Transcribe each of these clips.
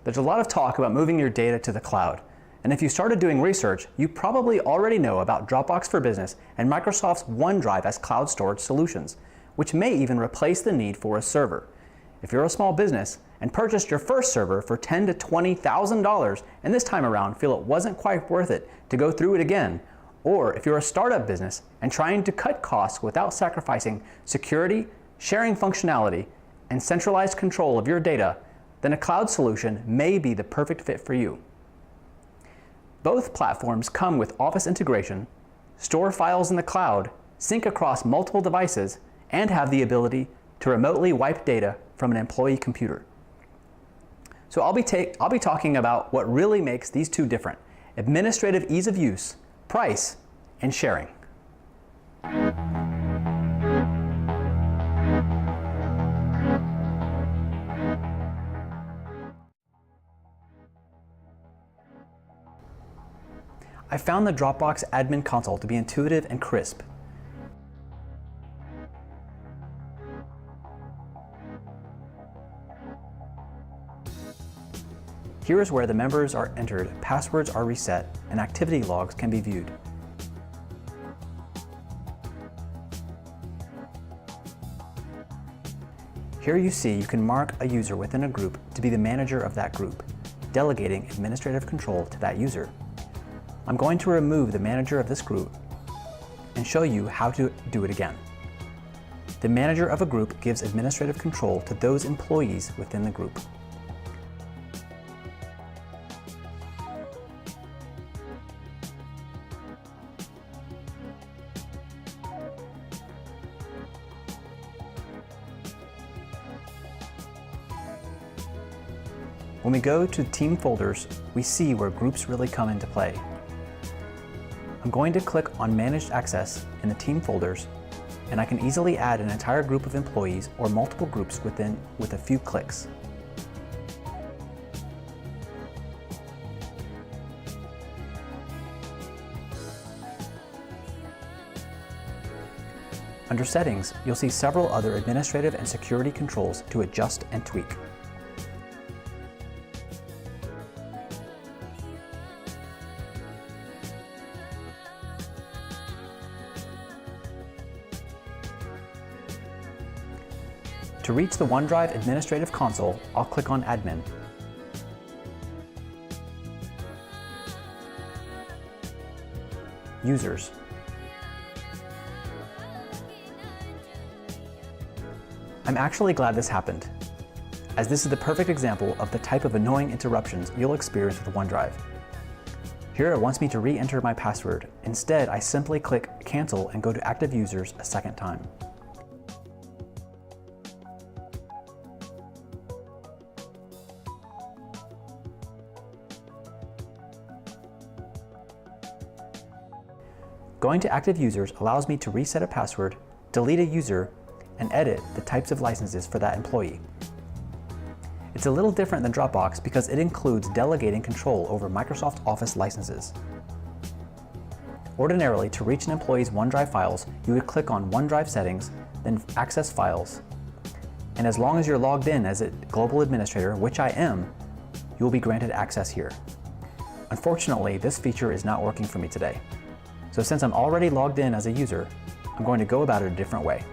There's a lot of talk about moving your data to the cloud, and if you started doing research, you probably already know about Dropbox for Business and Microsoft's OneDrive as cloud storage solutions, which may even replace the need for a server. If you're a small business and purchased your first server for $10,000 to $20,000 and this time around feel it wasn't quite worth it to go through it again, or if you're a startup business and trying to cut costs without sacrificing security, sharing functionality, and centralized control of your data, then a cloud solution may be the perfect fit for you. Both platforms come with Office integration, store files in the cloud, sync across multiple devices, and have the ability to remotely wipe data from an employee computer. So I'll be talking about what really makes these two different: administrative ease of use, price, and sharing. I found the Dropbox admin console to be intuitive and crisp. Here is where the members are entered, passwords are reset, and activity logs can be viewed. Here you see you can mark a user within a group to be the manager of that group, delegating administrative control to that user. I'm going to remove the manager of this group and show you how to do it again. The manager of a group gives administrative control to those employees within the group. When we go to team folders, we see where groups really come into play. I'm going to click on Managed Access in the team folders, and I can easily add an entire group of employees or multiple groups with a few clicks. Under Settings, you'll see several other administrative and security controls to adjust and tweak. To reach the OneDrive Administrative Console, I'll click on Admin. Users. I'm actually glad this happened, as this is the perfect example of the type of annoying interruptions you'll experience with OneDrive. Here it wants me to re-enter my password. Instead, I simply click Cancel and go to Active Users a second time. Going to Active Users allows me to reset a password, delete a user, and edit the types of licenses for that employee. It's a little different than Dropbox because it includes delegating control over Microsoft Office licenses. Ordinarily, to reach an employee's OneDrive files, you would click on OneDrive Settings, then Access Files. And as long as you're logged in as a global administrator, which I am, you will be granted access here. Unfortunately, this feature is not working for me today. So since I'm already logged in as a user, I'm going to go about it a different way.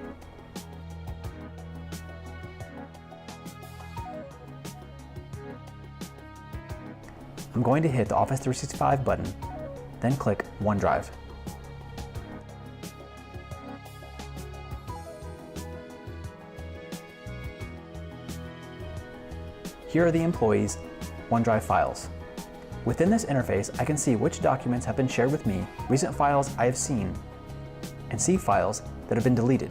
I'm going to hit the Office 365 button, then click OneDrive. Here are the employees' OneDrive files. Within this interface, I can see which documents have been shared with me, recent files I have seen, and see files that have been deleted.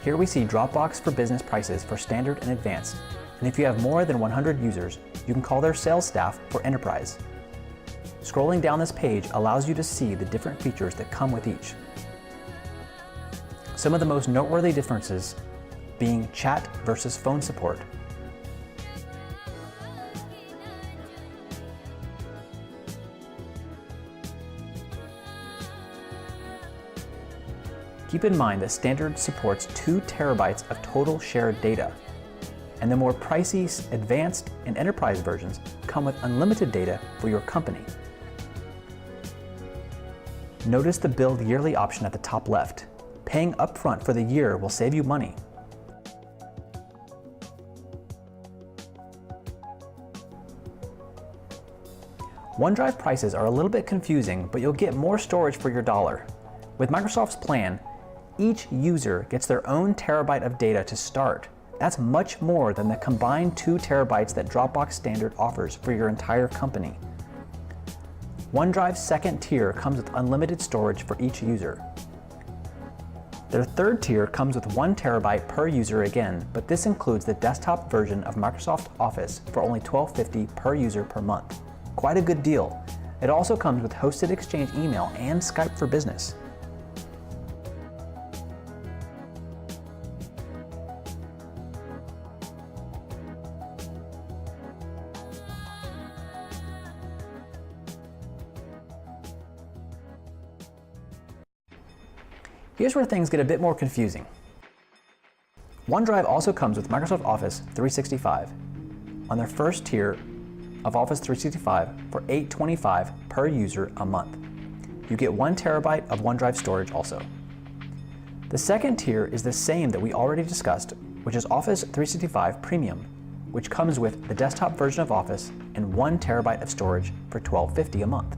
Here we see Dropbox for Business prices for Standard and Advanced, and if you have more than 100 users, you can call their sales staff for Enterprise. Scrolling down this page allows you to see the different features that come with each. Some of the most noteworthy differences being chat versus phone support, Keep in mind that Standard supports 2 terabytes of total shared data, and the more pricey Advanced and Enterprise versions come with unlimited data for your company. Notice the Build Yearly option at the top left. Paying upfront for the year will save you money. OneDrive prices are a little bit confusing, but you'll get more storage for your dollar. With Microsoft's plan, each user gets their own terabyte of data to start. That's much more than the combined 2 terabytes that Dropbox Standard offers for your entire company. OneDrive's second tier comes with unlimited storage for each user. Their third tier comes with 1 terabyte per user again, but this includes the desktop version of Microsoft Office for only $12.50 per user per month. Quite a good deal. It also comes with hosted Exchange email and Skype for Business. Here's where things get a bit more confusing. OneDrive also comes with Microsoft Office 365 on their first tier of Office 365 for $8.25 per user a month. You get 1 terabyte of OneDrive storage also. The second tier is the same that we already discussed, which is Office 365 Premium, which comes with the desktop version of Office and 1 terabyte of storage for $12.50 a month.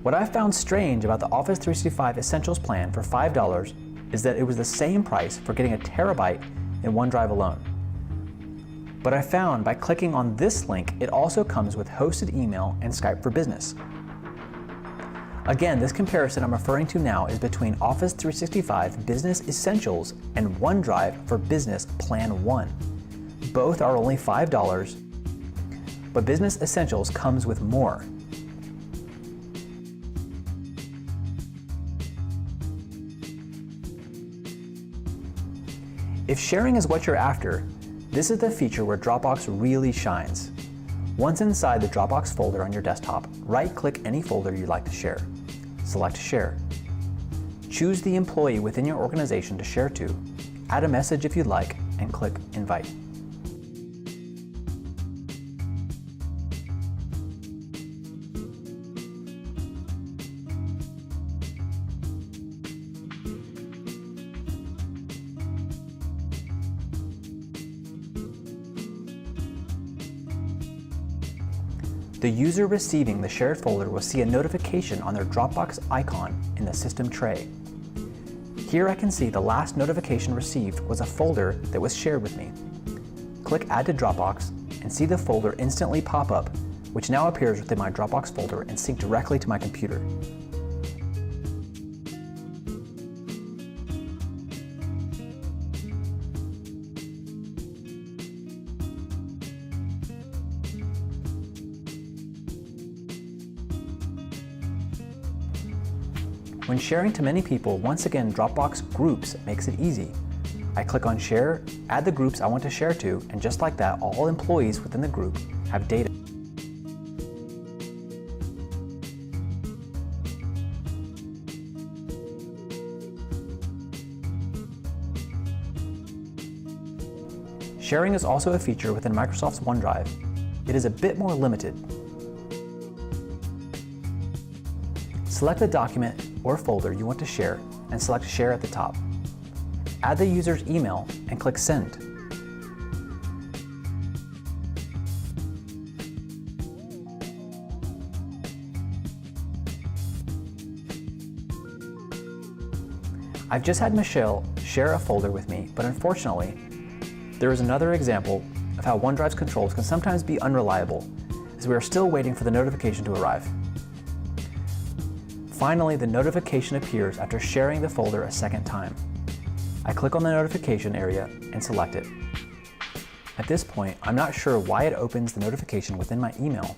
What I found strange about the Office 365 Essentials plan for $5 is that it was the same price for getting a terabyte in OneDrive alone. But I found by clicking on this link, it also comes with hosted email and Skype for Business. Again, this comparison I'm referring to now is between Office 365 Business Essentials and OneDrive for Business Plan 1. Both are only $5, but Business Essentials comes with more. If sharing is what you're after, this is the feature where Dropbox really shines. Once inside the Dropbox folder on your desktop, right-click any folder you'd like to share. Select Share. Choose the employee within your organization to share to, add a message if you'd like, and click Invite. The user receiving the shared folder will see a notification on their Dropbox icon in the system tray. Here I can see the last notification received was a folder that was shared with me. Click Add to Dropbox and see the folder instantly pop up, which now appears within my Dropbox folder and sync directly to my computer. When sharing to many people, once again, Dropbox Groups makes it easy. I click on Share, add the groups I want to share to, and just like that, all employees within the group have data. Sharing is also a feature within Microsoft's OneDrive. It is a bit more limited. Select the document or folder you want to share and select Share at the top. Add the user's email and click Send. I've just had Michelle share a folder with me, but unfortunately, there is another example of how OneDrive's controls can sometimes be unreliable, as we are still waiting for the notification to arrive. Finally, the notification appears after sharing the folder a second time. I click on the notification area and select it. At this point, I'm not sure why it opens the notification within my email.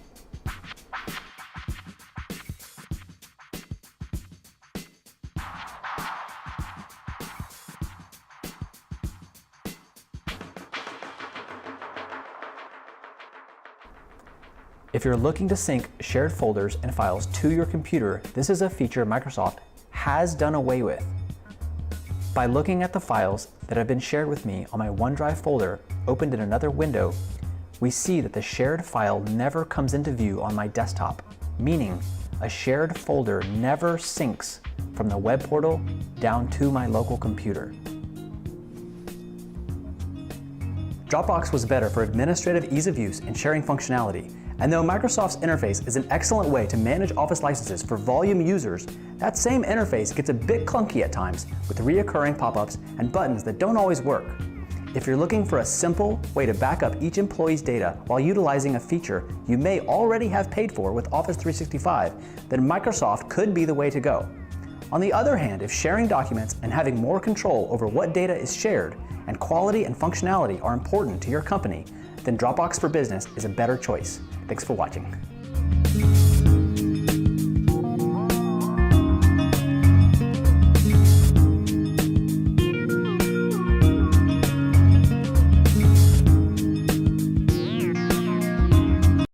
If you're looking to sync shared folders and files to your computer, this is a feature Microsoft has done away with. By looking at the files that have been shared with me on my OneDrive folder opened in another window, we see that the shared file never comes into view on my desktop, meaning a shared folder never syncs from the web portal down to my local computer. Dropbox was better for administrative ease of use and sharing functionality, and though Microsoft's interface is an excellent way to manage Office licenses for volume users, that same interface gets a bit clunky at times with reoccurring pop-ups and buttons that don't always work. If you're looking for a simple way to back up each employee's data while utilizing a feature you may already have paid for with Office 365, then Microsoft could be the way to go. On the other hand, if sharing documents and having more control over what data is shared and quality and functionality are important to your company, then Dropbox for Business is a better choice. Thanks for watching.